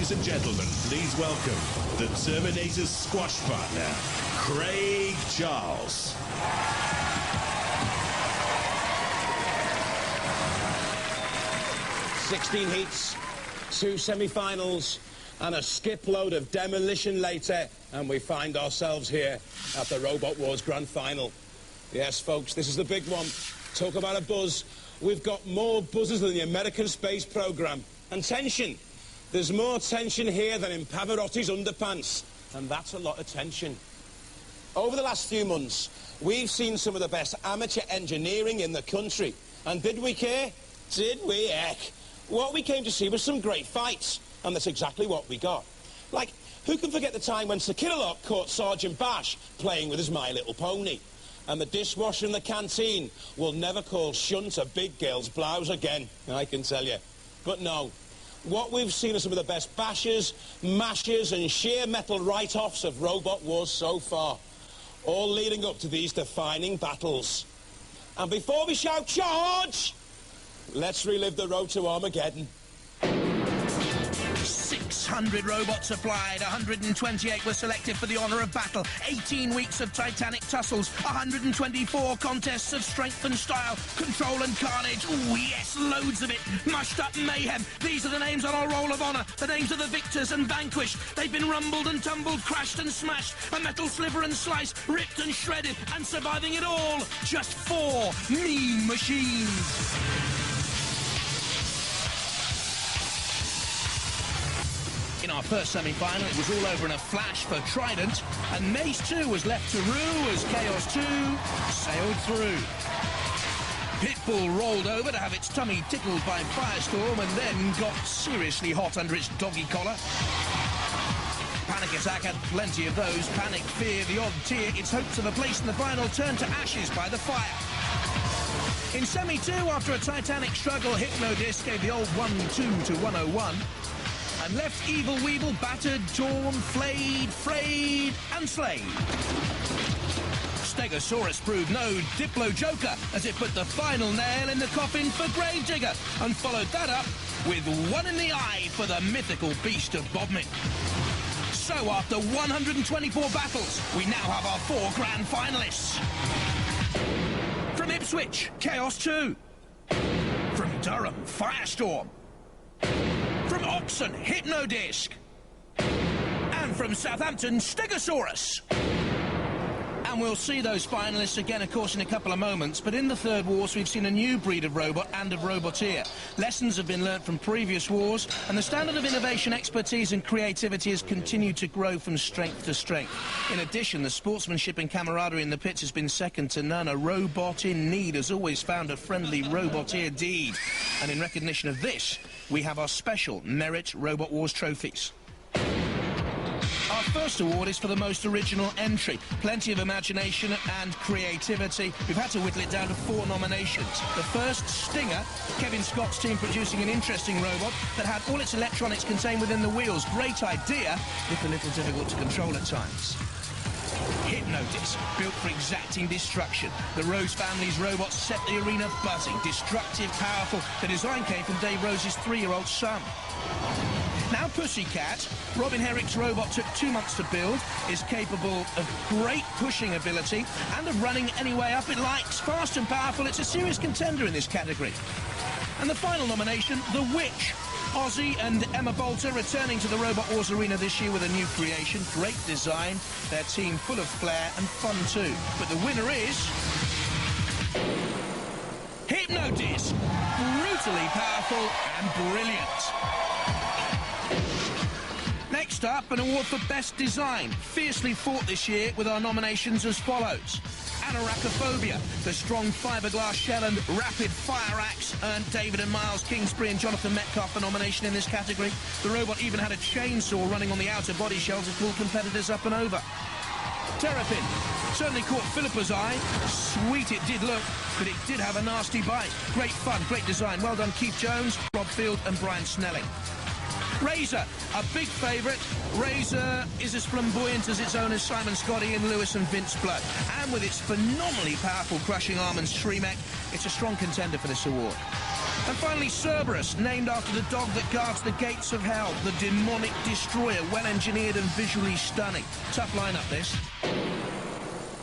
Ladies and gentlemen, please welcome the Terminator's squash partner, Craig Charles. 16 heats, 2 semi-finals, and a skip load of demolition later, and we find ourselves here at the Robot Wars Grand Final. Yes, folks, this is the big one. Talk about a buzz. We've got more buzzers than the American space program. And tension. There's more tension here than in Pavarotti's underpants. And that's a lot of tension. Over the last few months, we've seen some of the best amateur engineering in the country. And did we care? Did we? Heck. What we came to see was some great fights. And that's exactly what we got. Like, who can forget the time when Sir Killalok caught Sergeant Bash playing with his My Little Pony? And the dishwasher in the canteen will never call shunt a big girl's blouse again, I can tell you. But no, what we've seen are some of the best bashers, mashers and sheer metal write-offs of Robot Wars so far, all leading up to these defining battles. And before we shout charge, let's relive the road to Armageddon. 600 robots applied, 128 were selected for the honour of battle, 18 weeks of titanic tussles, 124 contests of strength and style, control and carnage, oh yes, loads of it, mushed up mayhem. These are the names on our roll of honour, the names of the victors and vanquished. They've been rumbled and tumbled, crashed and smashed, a metal sliver and slice, ripped and shredded, and surviving it all, just 4 mean machines. In our first semi-final, it was all over in a flash for Trident, and Mace 2 was left to rue as Chaos 2 sailed through. Pitbull rolled over to have its tummy tickled by Firestorm and then got seriously hot under its doggy collar. Panic Attack had plenty of those. Panic, Fear, the odd tear, its hopes of a place in the final turned to ashes by the fire. In Semi-2, after a titanic struggle, Hypnodisc gave the old 1-2 to 101. And left Evil Weevil battered, torn, flayed, frayed, and slain. Stegosaurus proved no Diplo-Joker as it put the final nail in the coffin for Gravedigger and followed that up with one in the eye for the mythical beast of Bodmin. So after 124 battles, we now have our 4 grand finalists. From Ipswich, Chaos 2. From Durham, Firestorm. From Oxon, Hypnodisc. And from Southampton, Stegosaurus. And we'll see those finalists again, of course, in a couple of moments. But in the third wars, we've seen a new breed of robot and of roboteer. Lessons have been learnt from previous wars, and the standard of innovation, expertise and creativity has continued to grow from strength to strength. In addition, the sportsmanship and camaraderie in the pits has been second to none. A robot in need has always found a friendly roboteer deed. And in recognition of this, we have our special Merit Robot Wars trophies. Our first award is for the most original entry. Plenty of imagination and creativity. We've had to whittle it down to 4 nominations. The first, Stinger, Kevin Scott's team producing an interesting robot that had all its electronics contained within the wheels. Great idea, if a little difficult to control at times. Hypnodisc, built for exacting destruction. The Rose family's robots set the arena buzzing. Destructive, powerful. The design came from Dave Rose's 3-year-old son. Now Pussycat, Robin Herrick's robot took 2 months to build, is capable of great pushing ability and of running any way up it likes. Fast and powerful, it's a serious contender in this category. And the final nomination, The Witch. Ozzy and Emma Bolter returning to the Robot Wars arena this year with a new creation. Great design, their team full of flair and fun too. But the winner is Hypnodisc. Brutally powerful and brilliant. Next up, an award for Best Design. Fiercely fought this year with our nominations as follows. Anorachophobia, the strong fiberglass shell and rapid fire axe earned David and Miles Kingsbury and Jonathan Metcalf a nomination in this category. The robot even had a chainsaw running on the outer body shell to pull competitors up and over. Terrapin certainly caught Philippa's eye. Sweet it did look, but it did have a nasty bite. Great fun, great design. Well done, Keith Jones, Rob Field and Brian Snelling. Razor, a big favourite. Razor is as flamboyant as its owners Simon Scotty and Lewis and Vince Blood. And with its phenomenally powerful crushing arm and Shremek, it's a strong contender for this award. And finally, Cerberus, named after the dog that guards the gates of hell, the demonic destroyer, well-engineered and visually stunning. Tough lineup, this.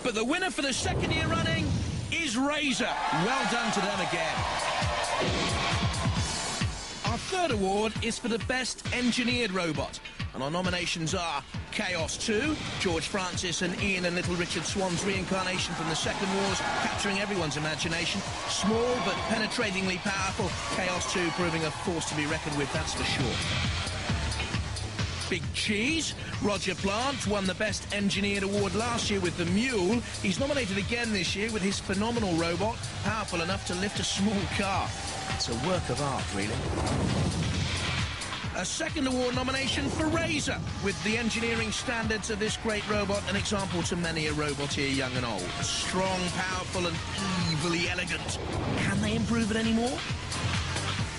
But the winner for the second year running is Razor. Well done to them again. Our third award is for the best engineered robot. And our nominations are Chaos 2, George Francis and Ian and Little Richard Swan's reincarnation from the Second Wars, capturing everyone's imagination. Small but penetratingly powerful, Chaos 2 proving a force to be reckoned with, that's for sure. Big Cheese, Roger Plant won the Best Engineered Award last year with the Mule. He's nominated again this year with his phenomenal robot, powerful enough to lift a small car. It's a work of art, really. A second award nomination for Razor, with the engineering standards of this great robot an example to many a robot here, young and old. Strong, powerful and evilly elegant. Can they improve it any more?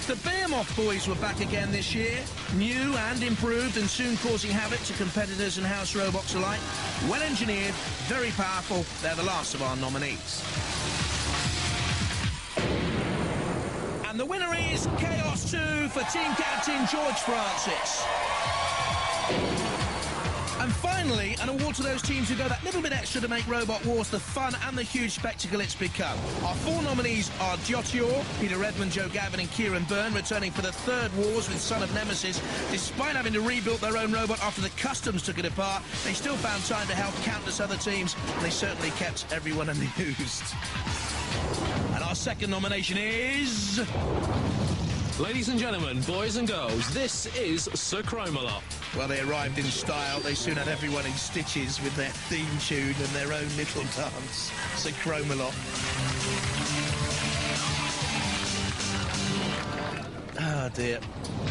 The Behemoth boys were back again this year, new and improved and soon causing havoc to competitors and house robots alike. Well engineered, very powerful, they're the last of our nominees. And the winner is Chaos 2 for team captain George Francis. And finally, an award to those teams who go that little bit extra to make Robot Wars the fun and the huge spectacle it's become. Our four nominees are Diotior, Peter Redmond, Joe Gavin and Kieran Byrne, returning for the third Wars with Son of Nemesis. Despite having to rebuild their own robot after the customs took it apart, they still found time to help countless other teams, and they certainly kept everyone amused. And our second nomination is... Ladies and gentlemen, boys and girls, this is Sir Chromalot. Well, they arrived in style. They soon had everyone in stitches with their theme tune and their own little dance. Sir Chromalot. Oh, dear.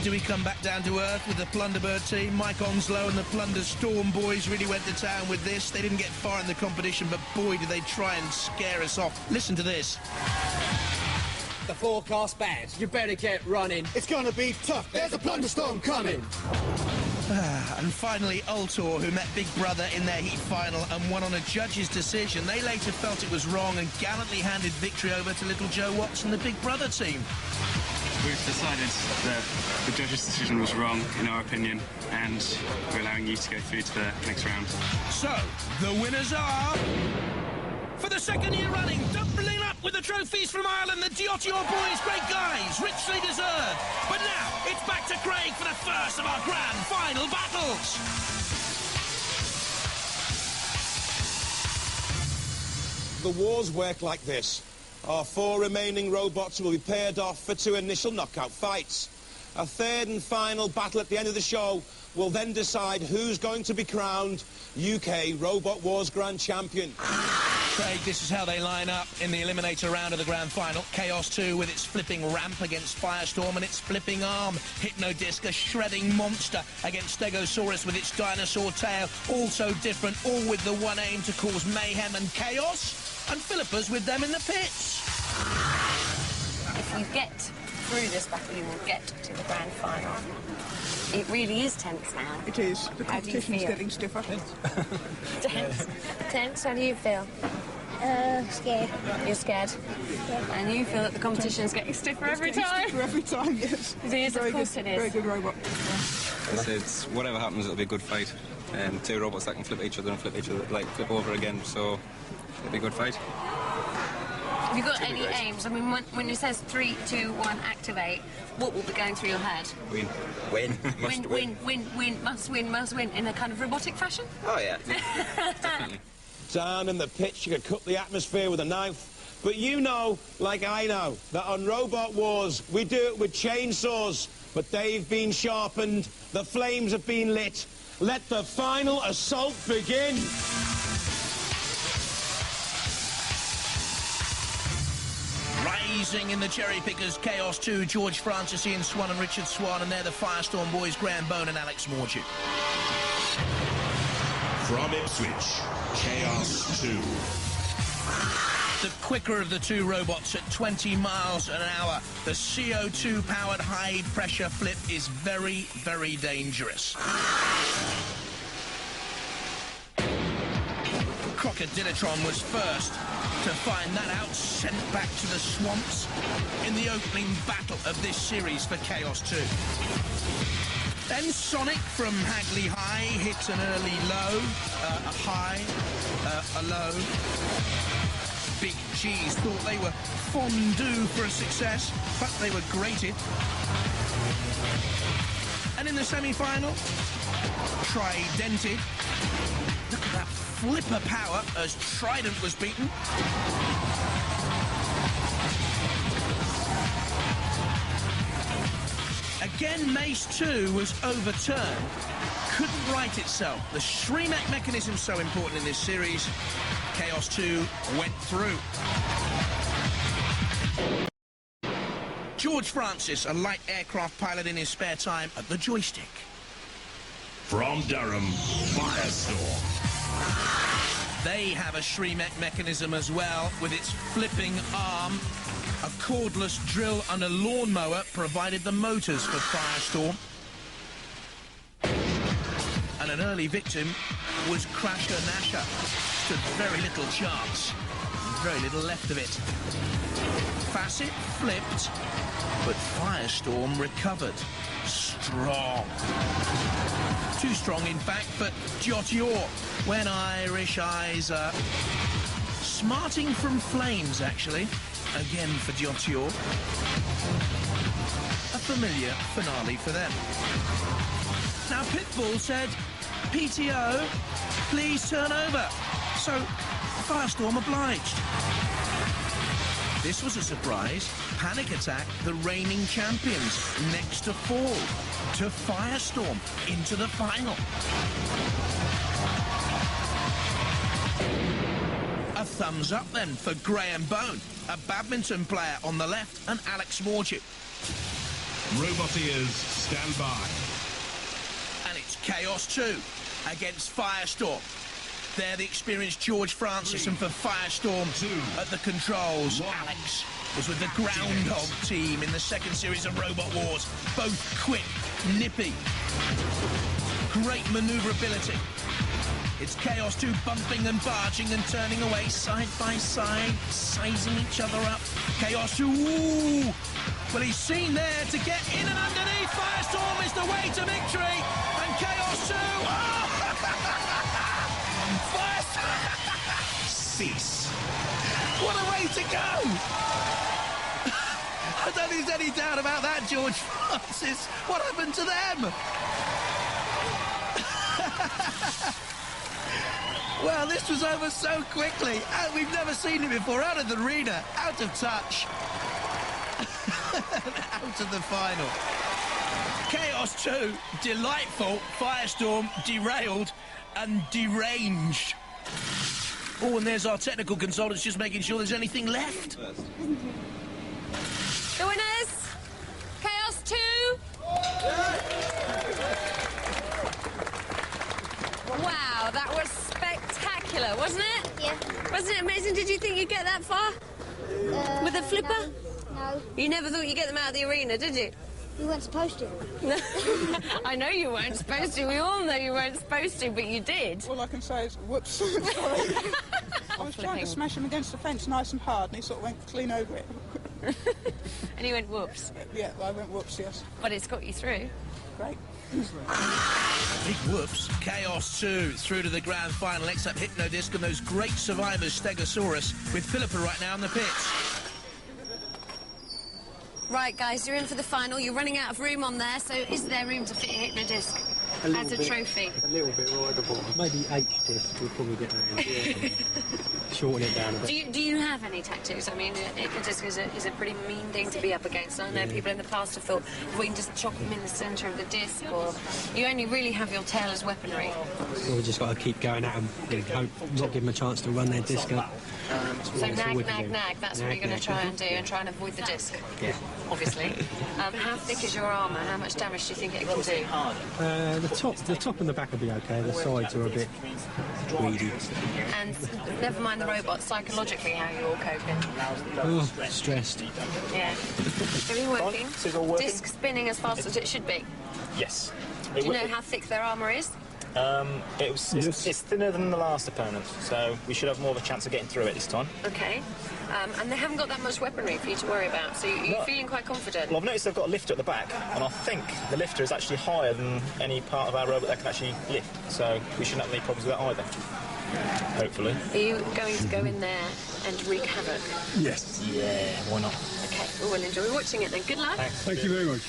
Do we come back down to earth with the Plunderbird team? Mike Onslow and the Plunder Storm boys really went to town with this. They didn't get far in the competition, but boy, did they try and scare us off. Listen to this. The forecast bad. You better get running. It's gonna be tough. There's a Plunderstorm coming. And finally, Ultor, who met Big Brother in their heat final and won on a judge's decision. They later felt it was wrong and gallantly handed victory over to little Joe Watts and the Big Brother team. We've decided that the judge's decision was wrong, in our opinion, and we're allowing you to go through to the next round. So, the winners are... For the second year running, doubling up with the trophies from Ireland, the Diotior boys, great guys, richly deserved. But now, it's back to Craig for the first of our grand final battles. The wars work like this. Our four remaining robots will be paired off for two initial knockout fights. A third and final battle at the end of the show will then decide who's going to be crowned UK Robot Wars Grand Champion. Craig, this is how they line up in the eliminator round of the grand final. Chaos 2 with its flipping ramp against Firestorm and its flipping arm. Hypnodisc, a shredding monster, against Stegosaurus with its dinosaur tail. All so different, all with the one aim to cause mayhem and chaos. And Philippa's with them in the pits. If you get through this battle, you will get to the grand final. It really is tense now. It is. The competition's getting stiffer. Tense. Tense, how do you feel? Scared. You're scared? Yeah. And you feel that the competition's getting stiffer every time? Stiffer every time, yes. It is, of course it is. Very good robot. It's whatever happens, it'll be a good fight. Two robots that can flip each other and flip over again, so it'll be a good fight. Have you got any aims? I mean, when it says 3, 2, 1, activate, what will be going through your head? Win. Must win, in a kind of robotic fashion? Oh, yeah. Definitely. Down in the pitch, you could cut the atmosphere with a knife. But you know, like I know, that on Robot Wars, we do it with chainsaws. But they've been sharpened, the flames have been lit. Let the final assault begin. Rising in the cherry pickers, Chaos 2, George Francis, Ian Swan and Richard Swan, and they're the Firestorm boys, Graham Bone and Alex Mordew. From Ipswich, Chaos 2. The quicker of the two robots at 20 miles an hour. The CO2-powered high-pressure flip is very, very dangerous. Crocodilotron was first to find that out, sent back to the swamps in the opening battle of this series for Chaos 2. Then Sonic from Hagley High hits an early low, a high, a low. Big G's thought they were fondue for a success, but they were grated. And in the semi-final, Tridented. Look at that flipper power as Trident was beaten. Again, Mace 2 was overturned. Couldn't right itself. The SHREEMEC mechanism so important in this series. Chaos 2 went through. George Francis, a light aircraft pilot in his spare time at the joystick. From Durham, Firestorm. They have a SHREEMEC mechanism as well, with its flipping arm. A cordless drill and a lawnmower provided the motors for Firestorm. And an early victim was Crasher Nasher. Stood very little chance. Very little left of it. Facet flipped, but Firestorm recovered. Strong. Too strong, in fact, but Jotyor, when Irish eyes are smarting from flames, actually. Again for Jotyor. A familiar finale for them. Now, Pitbull said, PTO, please turn over. So, Firestorm obliged. This was a surprise. Panic Attack, the reigning champions, next to fall to Firestorm into the final. A thumbs up then for Graham Bone, a badminton player on the left, and Alex Mordew. Roboteers, stand by. And it's Chaos 2 against Firestorm. There, the experienced George Francis, and for Firestorm at the controls, Alex was with the Groundhog team in the second series of Robot Wars. Both quick, nippy, great manoeuvrability. It's Chaos 2 bumping and barging and turning away side by side, sizing each other up. Chaos 2, ooh! Well, he's seen there to get in and underneath. Firestorm is the way to victory. And Chaos 2, oh! Cease. What a way to go! I don't think there's any doubt about that, George Francis. What happened to them? Well, this was over so quickly. We've never seen it before. Out of the arena, out of touch. Out of the final. Chaos 2, delightful. Firestorm, derailed and deranged. Oh, and there's our technical consultants just making sure there's anything left. The winners, Chaos 2. Wow, that was spectacular, wasn't it? Yeah. Wasn't it amazing? Did you think you'd get that far? With a flipper? No. You never thought you'd get them out of the arena, did you? We weren't supposed to. I know you weren't supposed to. We all know you weren't supposed to, but you did. All I can say is, whoops. Sorry. I was trying to smash him against the fence nice and hard, and he sort of went clean over it. And he went whoops. Yeah, I went whoops, yes. But it's got you through. Great. Big whoops. Chaos 2 through to the grand final. Next up, Hypnodisc and those great survivors, Stegosaurus, with Philippa right now in the pits. Right, guys, you're in for the final. You're running out of room on there, so is there room to fit a Hypnodisc as a trophy? A little bit rideable. Maybe 8 discs, we'll probably get that in. Yeah. Shorten it down a bit. Do you have any tattoos? I mean, Hypnodisc is a pretty mean thing to be up against. I know people in the past have thought, we can just chop them in the centre of the disc, or you only really have your tail as weaponry. Well, we've just got to keep going at them and hope not give them a chance to run their disc up. So nag. That's what you're going to try and do, and try and avoid the disc. Yeah. Obviously. How thick is your armour? How much damage do you think it can do? The top and the back will be okay. The sides are a bit weedy. And never mind the robot, psychologically, how are you all coping? Oh, stressed. Yeah. Everything working? This is all working. Disc spinning as fast as it should be. Yes. Do you know how thick their armour is? It's thinner than the last opponent, so we should have more of a chance of getting through it this time. Okay. And they haven't got that much weaponry for you to worry about, so you're feeling quite confident? Well, I've noticed they've got a lifter at the back, and I think the lifter is actually higher than any part of our robot that can actually lift, so we shouldn't have any problems with that either. Hopefully. Are you going to go in there and wreak havoc? Yes. Yeah, why not? Okay, well, we'll enjoy watching it then. Good luck. Thanks. Thank you very much.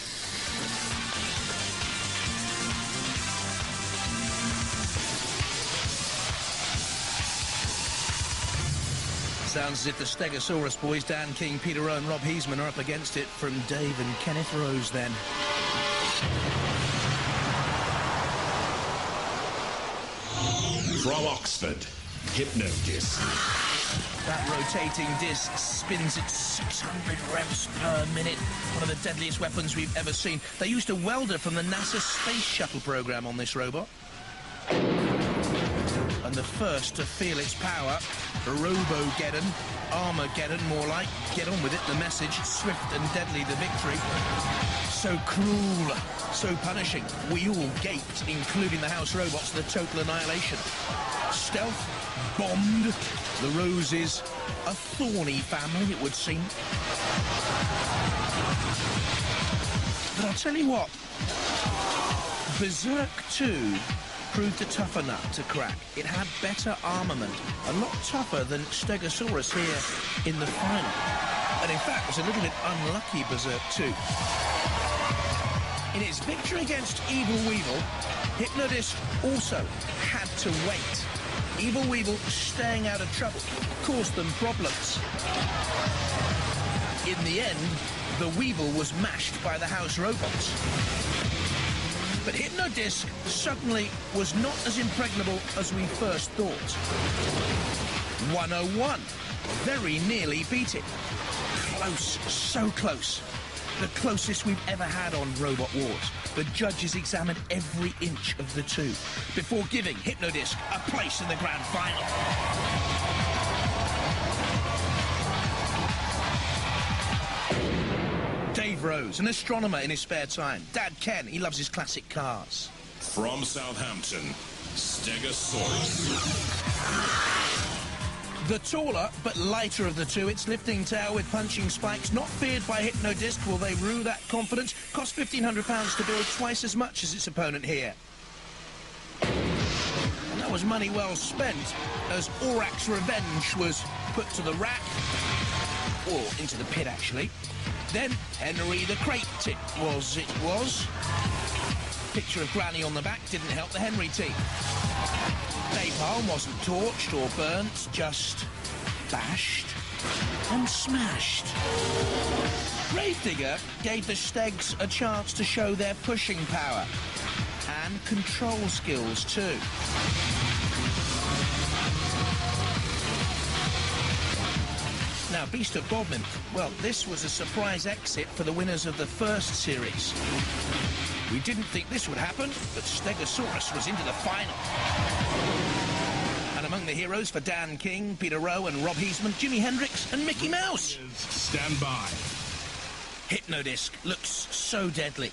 Sounds as if the Stegosaurus boys, Dan King, Peter Rowe and Rob Heisman, are up against it from Dave and Kenneth Rose then. From Oxford, Hypnodisc. That rotating disc spins at 600 revs per minute. One of the deadliest weapons we've ever seen. They used a welder from the NASA Space Shuttle program on this robot. And the first to feel its power, Robogeddon, Armageddon more like. Get on with it, the message, swift and deadly the victory. So cruel, so punishing. We all gaped, including the house robots, the total annihilation. Stealth, bombed. The Roses, a thorny family, it would seem. But I'll tell you what, Berserk 2 proved a tougher nut to crack. It had better armament, a lot tougher than Stegosaurus here in the final. And in fact, was a little bit unlucky, Berserk 2. In its victory against Evil Weevil, Hypnodisc also had to wait. Evil Weevil, staying out of trouble, caused them problems. In the end, the Weevil was mashed by the house robots. But Hypnodisc suddenly was not as impregnable as we first thought. 101. Very nearly beat it. Close, so close. The closest we've ever had on Robot Wars. The judges examined every inch of the two before giving Hypnodisc a place in the grand final. Dave Rose, an astronomer in his spare time. Dad Ken, he loves his classic cars. From Southampton, Stegosaurus. The taller but lighter of the two, its lifting tail with punching spikes, not feared by Hypnodisc. Will they rue that confidence? Cost £1,500 to build, twice as much as its opponent here. And that was money well spent, as Aurak's Revenge was put to the rack, or into the pit actually. Then Henry the Crate it was. Picture of Granny on the back didn't help the Henry team. Napalm wasn't torched or burnt, just bashed and smashed. Gravedigger gave the Stegs a chance to show their pushing power and control skills too. Now, Beast of Bodmin, well, this was a surprise exit for the winners of the first series. We didn't think this would happen, but Stegosaurus was into the final. And among the heroes for Dan King, Peter Rowe and Rob Heisman, Jimi Hendrix and Mickey Mouse. Stand by. Hypnodisc looks so deadly.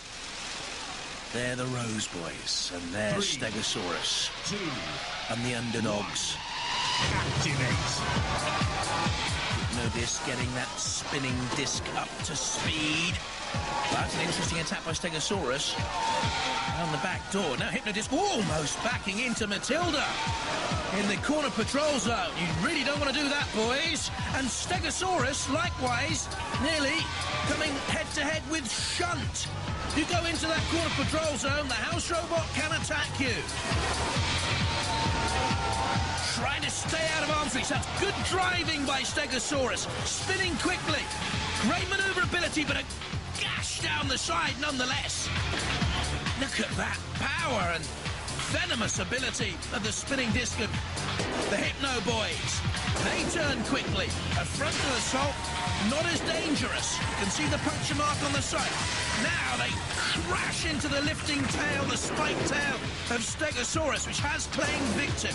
They're the Rose Boys, and they're 3, Stegosaurus. 2, and the underdogs. Activate. Hypnodisc getting that spinning disc up to speed. That's an interesting attack by Stegosaurus. Down the back door. Now Hypnodisc almost backing into Matilda. In the corner patrol zone. You really don't want to do that, boys. And Stegosaurus, likewise, nearly coming head-to-head with Shunt. You go into that corner patrol zone, the house robot can attack you. Trying to stay out of arm's reach. That's good driving by Stegosaurus. Spinning quickly. Great maneuverability, but a gash down the side nonetheless. Look at that power and venomous ability of the spinning disc of the Hypno Boys. They turn quickly. A frontal assault, not as dangerous. You can see the puncture mark on the side. Now they crash into the lifting tail, the spiked tail of Stegosaurus, which has claimed victim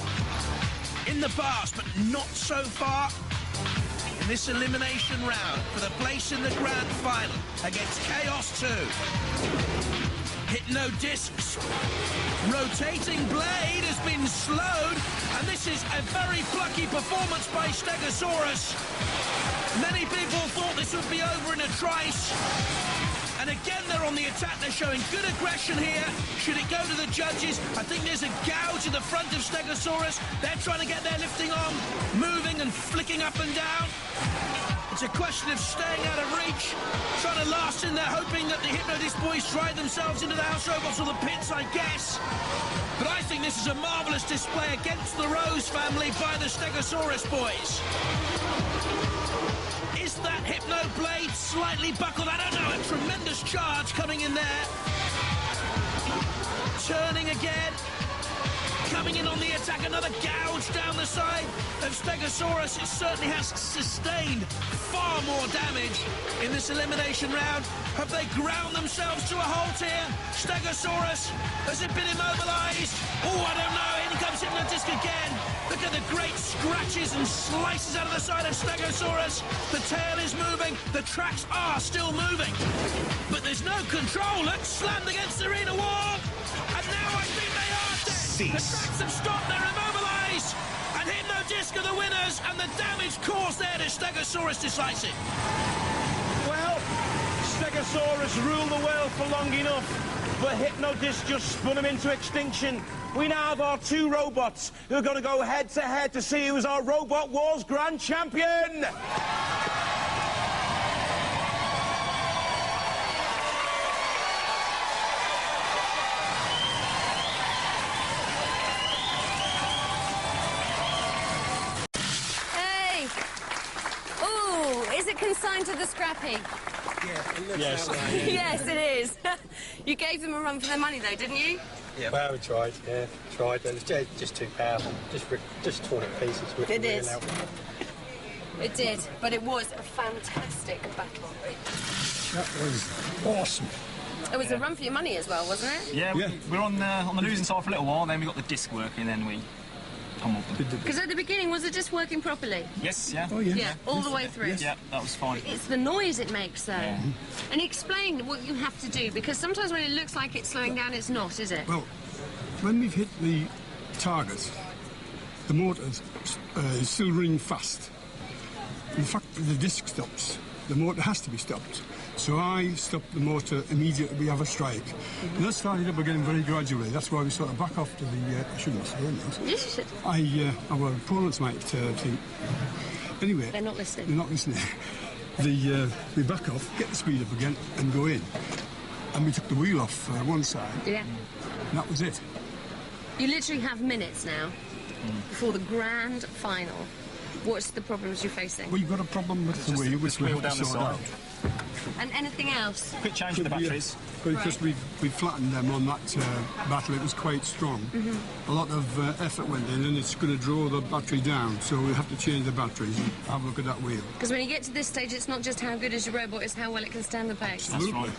in the past, but not so far in this elimination round for the place in the grand final against Chaos 2. Hypnodiscs Rotating blade has been slowed, and this is a very plucky performance by Stegosaurus. Many people thought this would be over in a trice. And again, they're on the attack. They're showing good aggression here. Should it go to the judges? I think there's a gouge in the front of Stegosaurus. They're trying to get their lifting arm moving and flicking up and down. It's a question of staying out of reach, trying to last in there, hoping that the Hypnodisc boys drive themselves into the house robots or the pits, I guess. But I think this is a marvellous display against the Rose family by the Stegosaurus boys. Is that Hypno blade slightly buckled? I don't know. A tremendous charge coming in there. Turning again. Coming in on the attack. Another gouge down the side of Stegosaurus. It certainly has sustained far more damage in this elimination round. Have they ground themselves to a halt here? Stegosaurus, has it been immobilised? Oh, I don't know. In comes Hypnodisc again. Look at the great scratches and slices out of the side of Stegosaurus. The tail is moving. The tracks are still moving. But there's no control. Look, slammed against the arena wall. And now I think they are dead. The tracks have stopped. They're immobilised. And Hypnodisc are the winners. And the damage caused there to Stegosaurus decisive. Well, Stegosaurus ruled the world for long enough, but Hypnodisc just spun him into extinction. We now have our two robots who are going to go head-to-head to see who's our Robot Wars Grand Champion. Hey! Ooh, is it consigned to the scrappy? Yeah, it looks Yes. that way. Yes, it is. You gave them a run for their money, though, didn't you? Yeah, well, we tried, tried. It was just too powerful. Just torn it to pieces. It did. It did, but it was a fantastic battle. That was awesome. It was a run for your money as well, wasn't it? Yeah, we were on the losing side for a little while, then we got the disc working, then we pummeled them. Because at the beginning, was it just working properly? Yes, yeah. Oh, yeah. Yeah, all the way through. Yeah, that was fine. It's the noise it makes, though. Yeah. And explain what you have to do, because sometimes when it looks like it's slowing down, it's not, is it? Well, when we've hit the target, the motor is still running fast. In fact, the disc stops. The motor has to be stopped. So I stopped the motor immediately we have a strike. And that started up again very gradually. That's why we sort of back off to the... I shouldn't say this. Yes, you should. Our opponents might think... Anyway... They're not listening. They're not listening. We back off, get the speed up again and go in. And we took the wheel off one side. Yeah. And that was it. You literally have minutes now before the grand final. What's the problems you're facing? We've got a problem with the wheel, which we have to sort out. And anything else? Quick change to the batteries. Because we flattened them on that battle, it was quite strong. A lot of effort went in, and it's going to draw the battery down, so we have to change the batteries and have a look at that wheel. Because when you get to this stage, it's not just how good is your robot, it's how well it can stand the pace. That's right.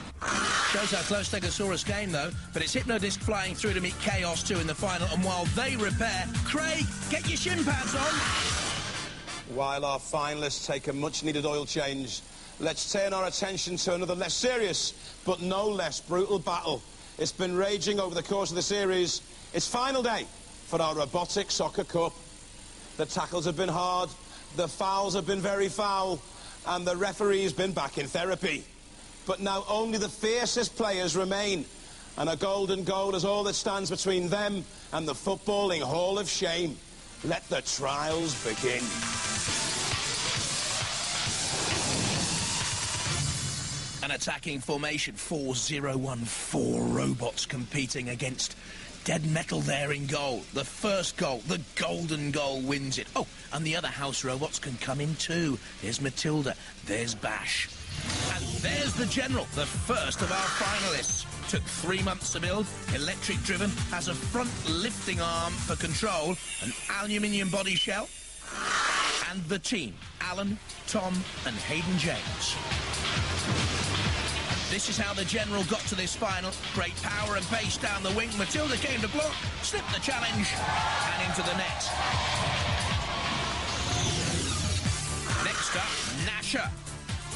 Shows how close Stegosaurus came, though, but it's Hypnodisc flying through to meet Chaos 2 in the final, and while they repair, Craig, get your shin pads on! While our finalists take a much-needed oil change, let's turn our attention to another less serious, but no less brutal battle. It's been raging over the course of the series. It's final day for our Robotic Soccer Cup. The tackles have been hard, the fouls have been very foul, and the referee's been back in therapy. But now only the fiercest players remain, and a golden goal is all that stands between them and the footballing Hall of Shame. Let the trials begin. An attacking formation, 4-0-1-4 robots competing against Dead Metal there in goal. The first goal, the golden goal, wins it. Oh, and the other house robots can come in too. There's Matilda, there's Bash. And there's the General, the first of our finalists. Took 3 months to build, electric driven, has a front lifting arm for control, an aluminium body shell, and the team, Alan, Tom and Hayden James. This is how the General got to this final. Great power and pace down the wing. Matilda came to block, slipped the challenge, and into the net. Next up, Nasher.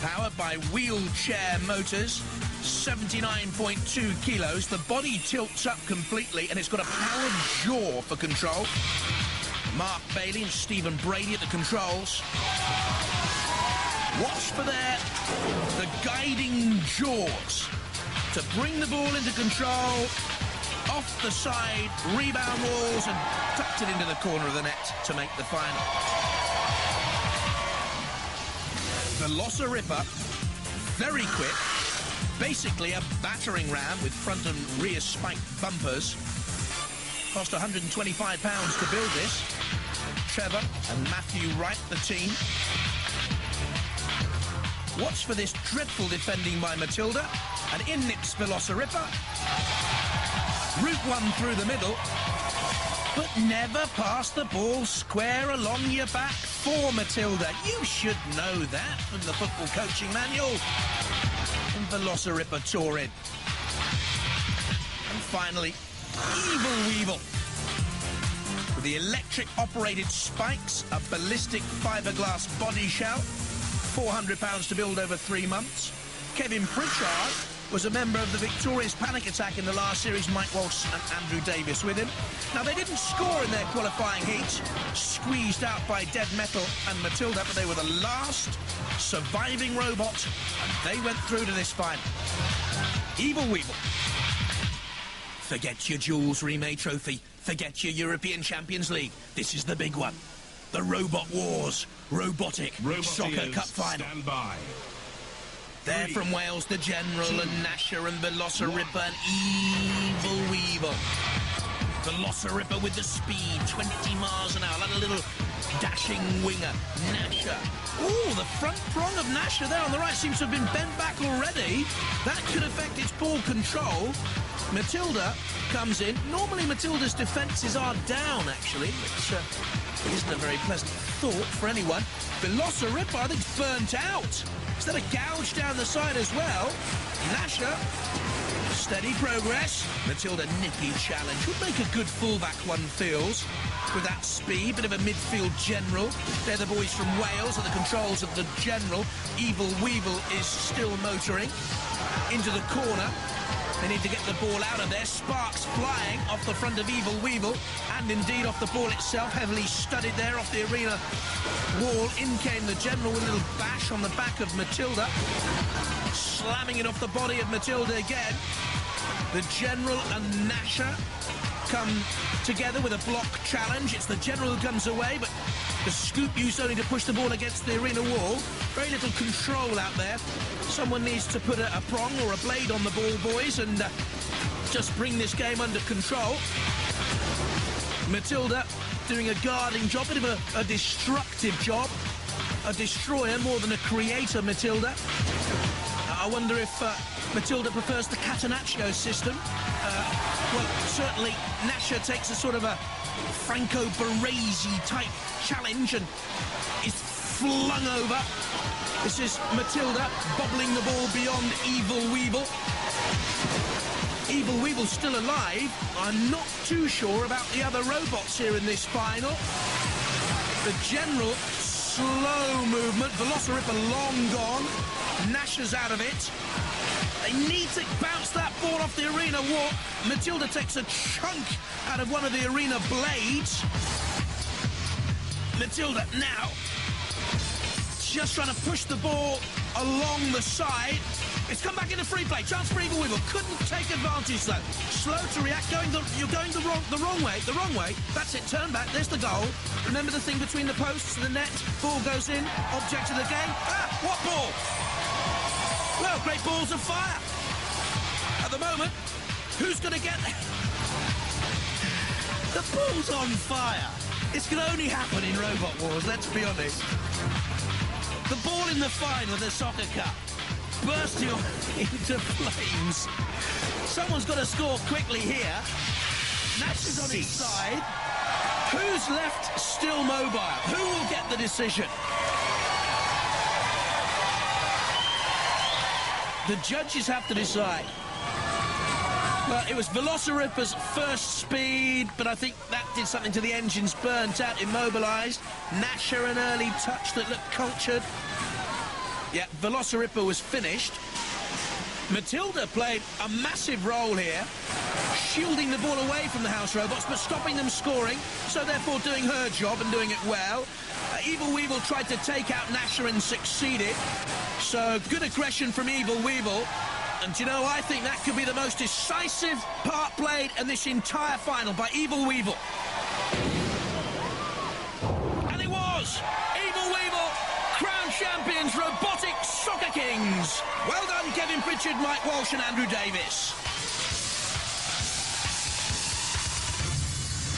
Powered by wheelchair motors, 79.2 kilos. The body tilts up completely, and it's got a powered jaw for control. Mark Bailey and Stephen Brady at the controls. Watch for the guiding jaws to bring the ball into control, off the side, rebound walls, and tucked it into the corner of the net to make the final. Velociripper, very quick, basically a battering ram with front and rear spiked bumpers. Cost £125 to build this. Trevor and Matthew Wright, the team. Watch for this dreadful defending by Matilda, and in nips Velociripper. Route one through the middle, but never pass the ball square along your back for Matilda. You should know that from the football coaching manual. And Velociripper tore in. And finally, Evil Weevil. With the electric-operated spikes, a ballistic fiberglass body shell, £400 to build over 3 months. Kevin Pritchard was a member of the victorious Panic Attack in the last series, Mike Walsh and Andrew Davis with him. Now, they didn't score in their qualifying heat, squeezed out by Dead Metal and Matilda, but they were the last surviving robot, and they went through to this final. Evil Weevil. Forget your Jules Rimet Trophy. Forget your European Champions League. This is the big one. The Robot Wars Robotic Soccer Cup Final. Stand by. They're from Wales, the General and Nasher and Velociripper and Evil Weevil. Velociripper with the speed, 20 miles an hour, like a little dashing winger. Nasher. Oh, the front prong of Nasher there on the right seems to have been bent back already. That could affect its ball control. Matilda comes in. Normally Matilda's defences are down, actually, which isn't a very pleasant thought for anyone. Velociripper, I think, burnt out. Is that a gouge down the side as well? Nasher, steady progress. Matilda, nippy challenge. Would make a good fullback, one feels, with that speed. Bit of a midfield general. They're the boys from Wales at the controls of the General. Evil Weevil is still motoring into the corner. They need to get the ball out of there. Sparks flying off the front of Evil Weevil, and indeed off the ball itself, heavily studded there off the arena wall. In came the General with a little bash on the back of Matilda, slamming it off the body of Matilda again. The General and Nasher come together with a block challenge. It's the General who comes away, but the scoop used only to push the ball against the arena wall. Very little control out there. Someone needs to put a prong or a blade on the ball, boys, and just bring this game under control. Matilda doing a guarding job, bit of a destructive job. A destroyer more than a creator, Matilda. I wonder if Matilda prefers the Catenaccio system. Well, certainly Nasher takes a sort of a Franco Baresi type challenge and is flung over. This is Matilda bobbling the ball beyond Evil Weevil. Evil Weevil's still alive. I'm not too sure about the other robots here in this final. The General, slow movement. Velociripper long gone. Nasher's out of it. They need to bounce that ball off the arena wall. Matilda takes a chunk out of one of the arena blades. Matilda now just trying to push the ball along the side. It's come back into free play. Chance for Evil Weevil. Couldn't take advantage though. Slow to react. You're going the wrong way. That's it. Turn back. There's the goal. Remember the thing between the posts and the net. Ball goes in. Object of the game. Ah, what ball? Well, great balls of fire. At the moment, who's going to get the ball's on fire? This can only happen in Robot Wars, let's be honest. The ball in the final of the Soccer Cup bursting into flames. Someone's got to score quickly here. Nash is on his side. Who's left still mobile? Who will get the decision? The judges have to decide. Well, it was Velociripper's first speed, but I think that did something to the engines, burnt out, immobilised. Nasher, an early touch that looked cultured. Yeah, Velociripper was finished. Matilda played a massive role here, shielding the ball away from the house robots, but stopping them scoring, so therefore doing her job and doing it well. Evil Weevil tried to take out Nasher and succeeded, so good aggression from Evil Weevil. And, you know, I think that could be the most decisive part played in this entire final by Evil Weevil. And it was! Evil Weevil, crowned champions, robotic soccer kings. Well done, Kevin Pritchard, Mike Walsh and Andrew Davis.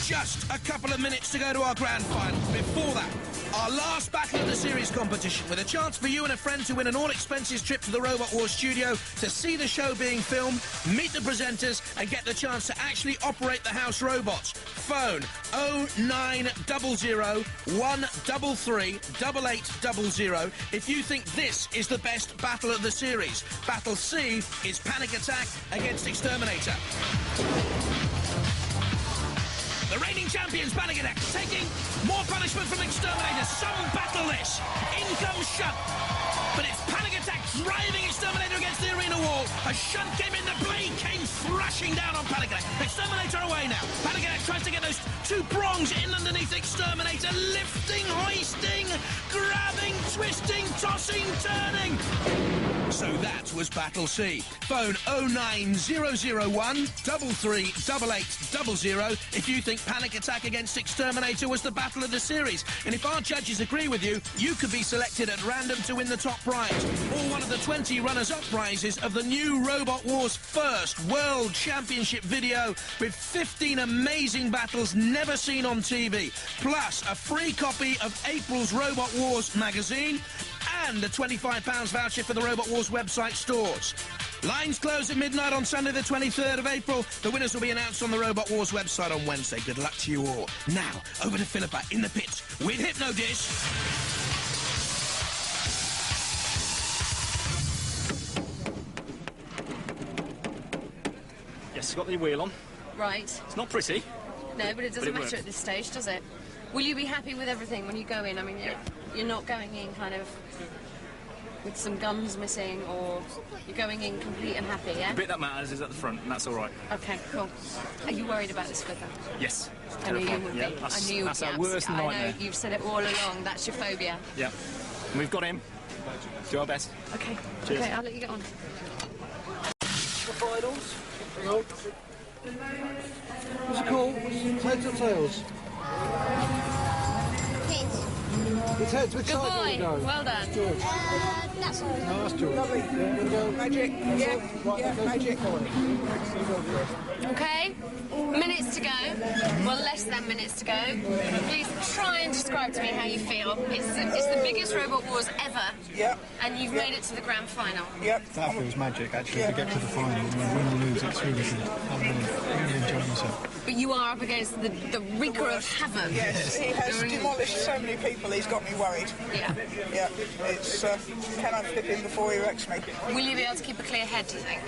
Just a couple of minutes to go to our grand final. Before that, our last battle of the series competition, with a chance for you and a friend to win an all-expenses trip to the Robot Wars studio to see the show being filmed, meet the presenters, and get the chance to actually operate the house robots. Phone 0900 133 8800 if you think this is the best battle of the series. Battle C is Panic Attack against Exterminator. The reigning champions, Panic Attack, taking more punishment from Exterminator. Some battle this. In comes Shunt. But it's Panic Attack driving Exterminator against the arena wall. As Shunt came in, the blade came thrashing down on Panic Attack. Exterminator away now. Panic Attack tries to get those two prongs in underneath Exterminator. Lifting, hoisting, grabbing, twisting, tossing, turning. So that was Battle C. Phone 09001 338800 if you think Panic Attack against Exterminator was the battle of the series. And if our judges agree with you, you could be selected at random to win the top prize, or one of the 20 runners-up prizes of the new Robot Wars first World Championship video with 15 amazing battles never seen on TV, plus a free copy of April's Robot Wars magazine and a £25 voucher for the Robot Wars website stores. Lines close at midnight on Sunday the 23rd of April. The winners will be announced on the Robot Wars website on Wednesday. Good luck to you all. Now, over to Philippa in the pits with Hypnodisc. Yes, got the wheel on. Right. It's not pretty. No, but it doesn't matter works. at this stage, does it? Will you be happy with everything when you go in? I mean, you're not going in kind of with some gums missing, or you're going in complete and happy, yeah? The bit that matters is at the front, and that's all right. Okay, cool. Are you worried about this flipper? Yes. I knew you would be. Yeah, I knew that's our worst nightmare. I know, you've said it all along. That's your phobia. Yeah. And we've got him. Do our best. Okay. Cheers. Okay, I'll let you get on. The finals. Hang on. What's it called? Heads or tails? Heads. It's heads. Which Good side do you boy. want to go? Well done. George. That's all. No, that's George. Lovely. Yeah, you want to go? Magic. Yeah, Right, yeah, magic. Okay, minutes to go. Well, less than minutes to go. Please try and describe to me how you feel. It's the biggest Robot Wars ever. Yep. And you've made it to the grand final. Yep. That feels magic, actually, to get to the final. Win or lose, it's really good. I'm really enjoying myself. But you are up against the wreaker of havoc. Yes, he has demolished so many people, he's got me worried. Yeah. Yeah, it's, can I flip him before he wrecks me? Will you be able to keep a clear head, do you think?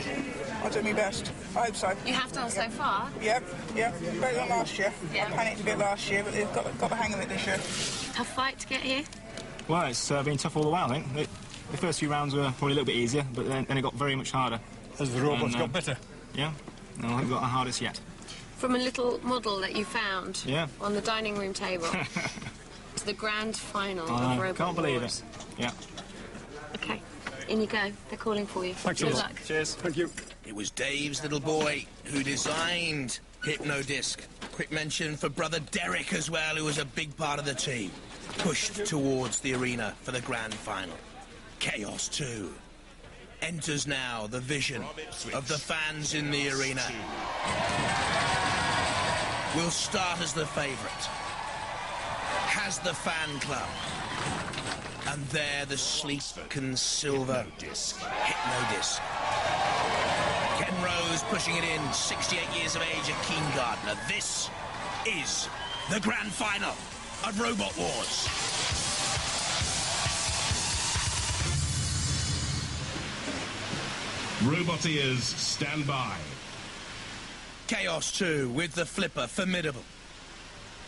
I'll do my best. I hope so. You have done so far. Yep, yep. Better than last year. Yeah. I panicked a bit last year, but they've got the hang of it this year. Tough fight to get here. Well, it's been tough all the while, I think. The first few rounds were probably a little bit easier, but then it got very much harder. As the robots got better. Yeah. No, I haven't got the hardest yet. From a little model that you found on the dining room table to the grand final of Robot Can't believe Wars. it. Yeah. Okay, in you go. They're calling for you. Thanks, Good Cheers. luck. Cheers. Thank you. It was Dave's little boy who designed Hypnodisc. Quick mention for brother Derek as well, who was a big part of the team. Pushed towards the arena for the grand final. Chaos 2 enters now the vision of the fans in the arena. Will start as the favourite. Has the fan club. And there the sleek and silver Hypnodisc. Ken Rose pushing it in, 68 years of age at Keene Gardner. This is the grand final of Robot Wars. Roboteers, stand by. Chaos 2 with the flipper, formidable.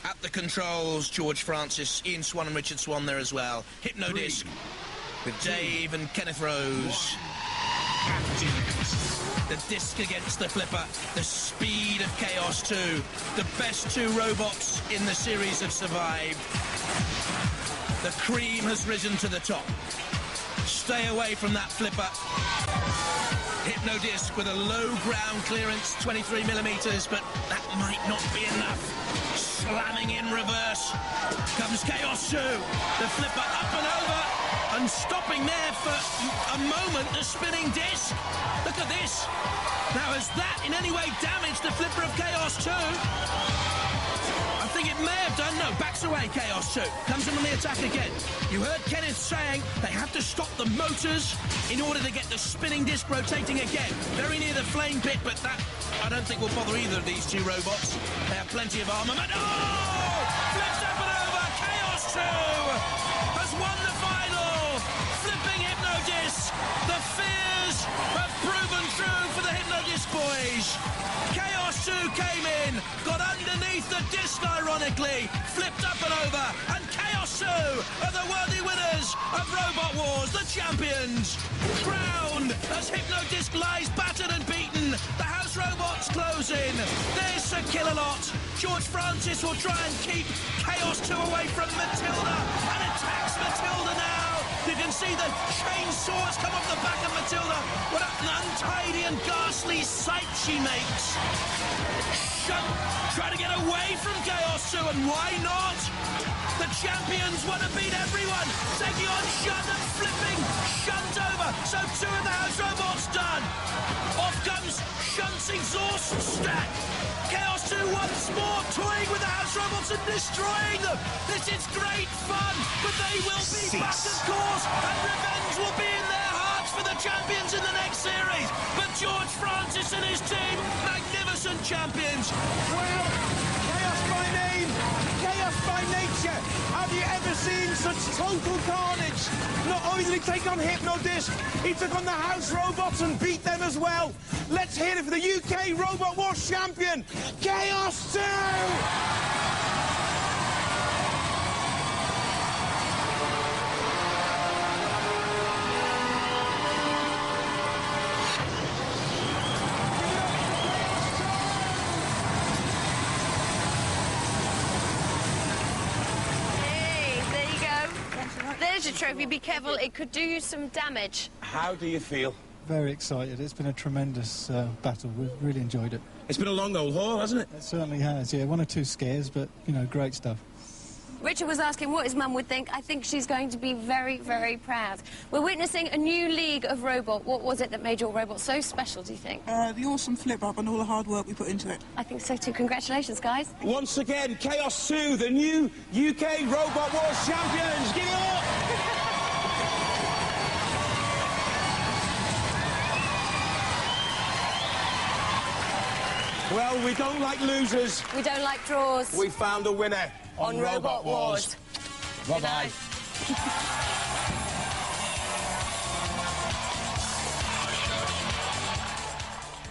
At the controls, George Francis, Ian Swan and Richard Swan there as well. Hypnodisc with Dave and Kenneth Rose. The disc against the flipper, the speed of Chaos 2. The best two robots in the series have survived. The cream has risen to the top. Stay away from that flipper. Hypnodisc with a low ground clearance, 23 millimeters, but that might not be enough. Slamming in reverse. Comes Chaos 2. The flipper up and over. And stopping there for a moment, the spinning disc. Look at this. Now, has that in any way damaged the flipper of Chaos 2? I think it may have done. No, backs away, Chaos 2. Comes in on the attack again. You heard Kenneth saying they have to stop the motors in order to get the spinning disc rotating again. Very near the flame pit, but that, I don't think, will bother either of these two robots. They have plenty of armament. Oh! Flips up and over. Chaos 2 has won the final. Flipping Hypnodisc. The fears have proven true for the Hypnodisc boys. Chaos 2 came in, got underneath the disc ironically, flipped up and over, and Chaos 2 are the worthy winners of Robot Wars, the champions. Crowned as Hypnodisc lies battered and beaten. The house robots close in. There's Sir Kill-A-Lot. George Francis will try and keep Chaos 2 away from Matilda and attacks Matilda now. You can see the chainsaws come off the back of Matilda. What an untidy and ghastly sight she makes. Shunt, try to get away from Chaos 2, and why not? The champions want to beat everyone. Taking on Shunt and flipping Shunt over. So two of the house robots done. Off comes Shunt's exhaust stack. Chaos 2 once more toying with the house robots and destroying them. This is great fun, but they will be back, of course, and revenge will be in their hearts for the champions in the next series. But George Francis and his team, magnificent champions. Well, chaos by name, chaos by nature. Have you ever seen such total carnage? Not only did he take on Hypnodisc, he took on the house robots and beat them as well. Let's hear it for the UK Robot Wars champion, Chaos 2! There's your trophy. Be careful, it could do you some damage. How do you feel? Very excited. It's been a tremendous battle. We've really enjoyed it. It's been a long old haul, hasn't it? It certainly has, yeah. One or two scares, but, you know, great stuff. Richard was asking what his mum would think. I think she's going to be very, very proud. We're witnessing a new league of robot. What was it that made your robot so special, do you think? The awesome flip-up and all the hard work we put into it. I think so too. Congratulations, guys. Once again, Chaos 2, the new UK Robot Wars champions. Give it up! Well, we don't like losers. We don't like draws. We found a winner on Robot Wars. Bye-bye.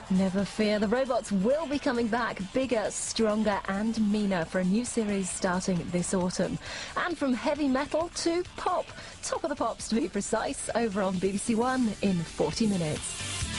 Never fear, the robots will be coming back bigger, stronger and meaner for a new series starting this autumn. And from heavy metal to pop, top of the pops to be precise, over on BBC One in 40 minutes.